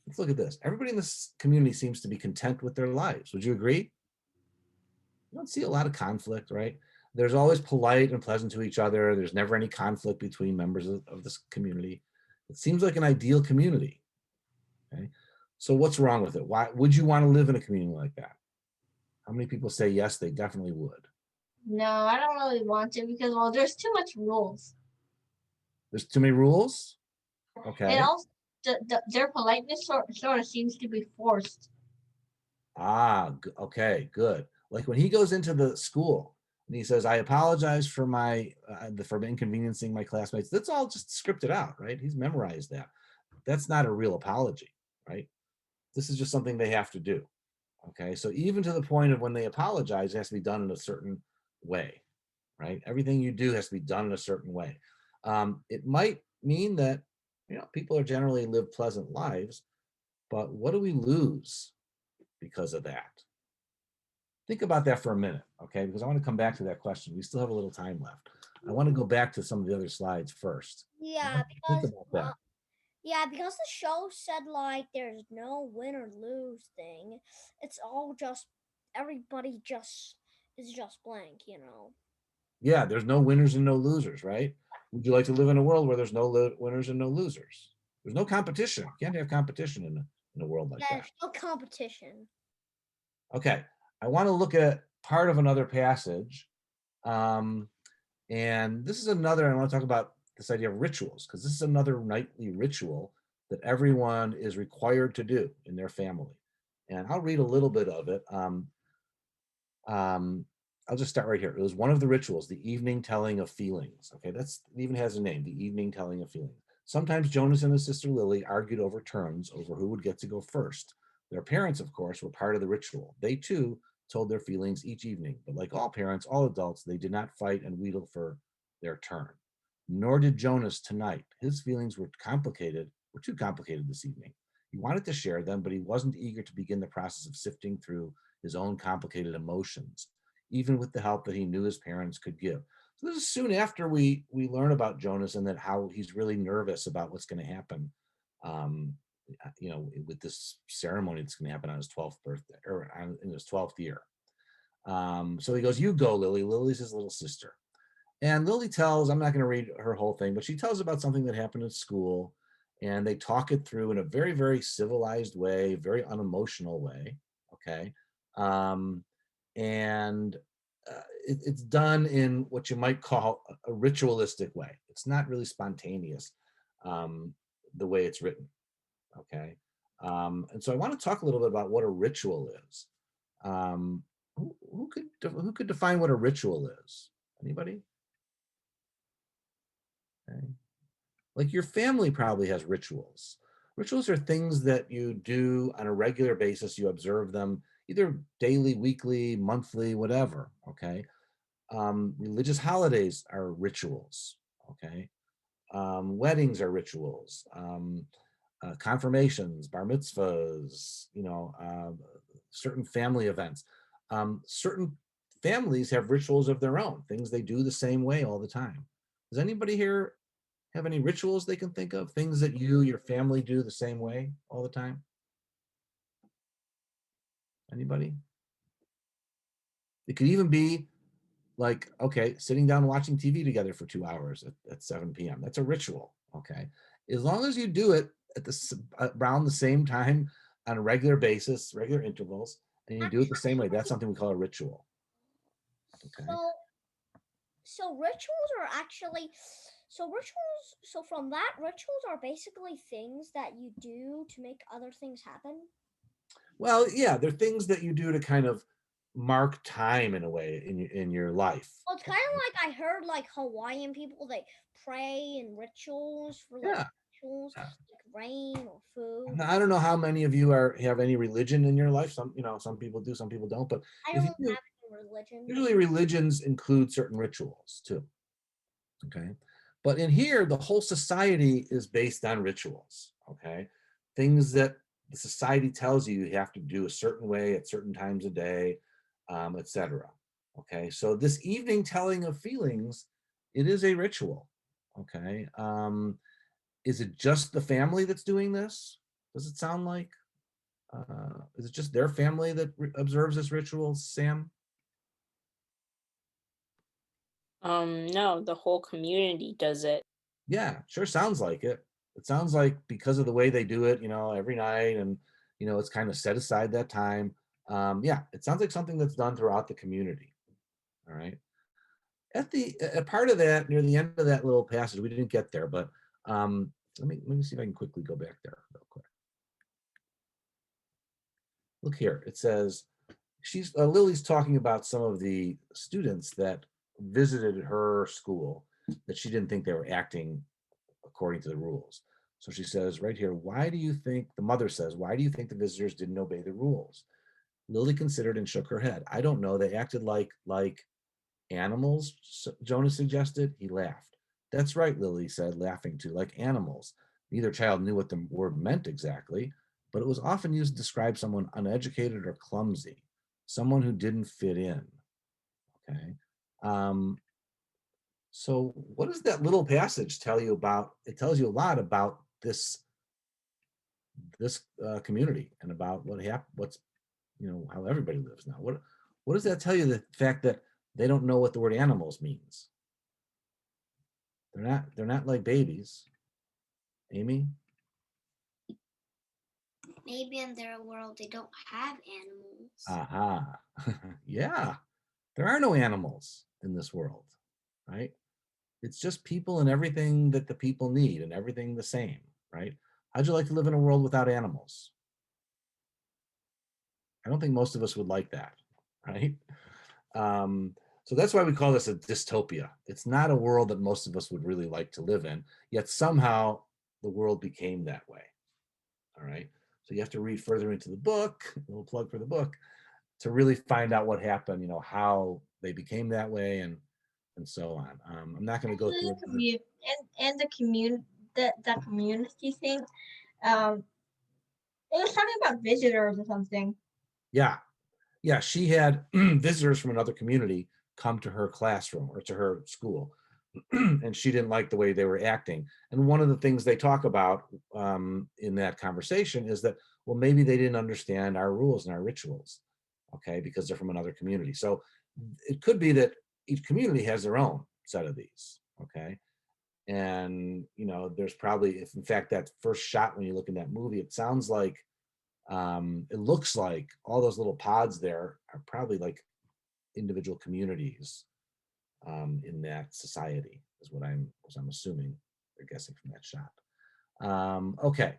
let's look at this. Everybody in this community seems to be content with their lives. Would you agree? You don't see a lot of conflict, right? There's always polite and pleasant to each other. There's never any conflict between members of this community. It seems like an ideal community. Okay. So what's wrong with it? Why would you want to live in a community like that? How many people say yes, they definitely would? No, I don't really want to because well, there's too much rules. There's too many rules. It Okay. also their politeness sort of seems to be forced. Ah, okay, good. Like when he goes into the school and he says, "I apologize for for inconveniencing my classmates." That's all just scripted out, right? He's memorized that. That's not a real apology, right? This is just something they have to do. Okay, so even to the point of when they apologize, it has to be done in a certain way, right? Everything you do has to be done in a certain way. It might mean that people are generally live pleasant lives, but what do we lose because of that? Think about that for a minute, okay? Because I want to come back to that question. We still have a little time left. I want to go back to some of the other slides first. I Yeah, want you to think because about that. yeah, because the show said like there's no win or lose thing. It's all just everybody just is just blank, you know. Yeah, there's no winners and no losers, right? Would you like to live in a world where there's no winners and no losers? There's no competition. You can't have competition in a world like Yeah, that. there's no competition. Okay, I want to look at part of another passage. Um, and this is another, I want to talk about this idea of rituals, because this is another nightly ritual that everyone is required to do in their family. And I'll read a little bit of it. Um, I'll just start right here. It was one of the rituals, the evening telling of feelings. Okay, it even has a name, the evening telling of feelings. Sometimes Jonas and his sister Lily argued over turns over who would get to go first. Their parents, of course, were part of the ritual. They too told their feelings each evening, but like all parents, all adults, they did not fight and wheedle for their turn. Nor did Jonas tonight. His feelings were too complicated this evening. He wanted to share them, but he wasn't eager to begin the process of sifting through his own complicated emotions, even with the help that he knew his parents could give. So this is soon after we learn about Jonas and that how he's really nervous about what's going to happen, um, with this ceremony that's going to happen on his 12th birthday or in his 12th year. So he goes, "You go, Lily." Lily's his little sister. And Lily tells, I'm not going to read her whole thing, but she tells about something that happened at school. And they talk it through in a very, very civilized way, very unemotional way. Okay. Um, and it's done in what you might call a ritualistic way. It's not really spontaneous um, the way it's written. Okay. And so I want to talk a little bit about what a ritual is. Um, who could define what a ritual is? Anybody? Okay. Like your family probably has rituals. Rituals are things that you do on a regular basis. You observe them either daily, weekly, monthly, whatever. Okay. Religious holidays are rituals. Okay. Weddings are rituals. Confirmations, bar mitzvahs, certain family events. Certain families have rituals of their own, things they do the same way all the time. Does anybody here have any rituals they can think of? Things that your family do the same way all the time? Anybody? It could even be like, okay, sitting down and watching TV together for 2 hours at 7 p.m. That's a ritual, okay? As long as you do it at around the same time on a regular basis, regular intervals, and you do it the same way, that's something we call a ritual, okay? So so rituals are actually so from that rituals are basically things that you do to make other things happen. Well, yeah, they're things that you do to kind of mark time in a way in your life. Well, it's kind of like I heard like Hawaiian people they pray in rituals for like Yeah. rituals like rain or food. Now, I don't know how many of you have any religion in your life. Some people do, some people don't. But I if don't you do, have any religion, but usually religions include certain rituals too. Okay, but in here, the whole society is based on rituals. Okay, things that the society tells you you have to do a certain way at certain times of day, etc. Okay, so this evening telling of feelings, it is a ritual. Okay, is it just the family that's doing this? Does it sound like? Is it just their family that observes this ritual, Sam? No, the whole community does it. Yeah, sure sounds like it. It sounds like because of the way they do it, every night, and it's kind of set aside that time. Yeah, it sounds like something that's done throughout the community. All right. At the a part of that, near the end of that little passage, we didn't get there, but let me see if I can quickly go back there real quick. Look here. It says Lily's talking about some of the students that visited her school that she didn't think they were acting according to the rules. So she says right here, why do you think, the mother says, why do you think the visitors didn't obey the rules? Lily considered and shook her head. I don't know. They acted like animals, Jonas suggested. He laughed. That's right, Lily said, laughing too, like animals. Neither child knew what the word meant exactly, but it was often used to describe someone uneducated or clumsy, someone who didn't fit in. Okay. Um, so what does that little passage tell you about? It tells you a lot about this community and about what's how everybody lives now. What does that tell you? The fact that they don't know what the word animals means. They're not like babies. Amy? Maybe in their world they don't have animals. Aha. Yeah. There are no animals in this world, right? It's just people and everything that the people need and everything the same, right? How'd you like to live in a world without animals? I don't think most of us would like that, right? So that's why we call this a dystopia. It's not a world that most of us would really like to live in, yet somehow the world became that way. All right. So you have to read further into the book, a little plug for the book, to really find out what happened, how they became that way and so on. I'm not going to go Actually, through the it. community and the community, the community thing. Um, it was talking about visitors or something. Yeah. Yeah. She had visitors from another community come to her classroom or to her school, and she didn't like the way they were acting. And one of the things they talk about in that conversation is that, well, maybe they didn't understand our rules and our rituals, okay, because they're from another community. So it could be that each community has their own set of these, okay. And there's probably, if in fact that first shot when you look in that movie, it sounds like it looks like all those little pods there are probably like individual communities in that society is what I'm assuming they're guessing from that shot. Okay,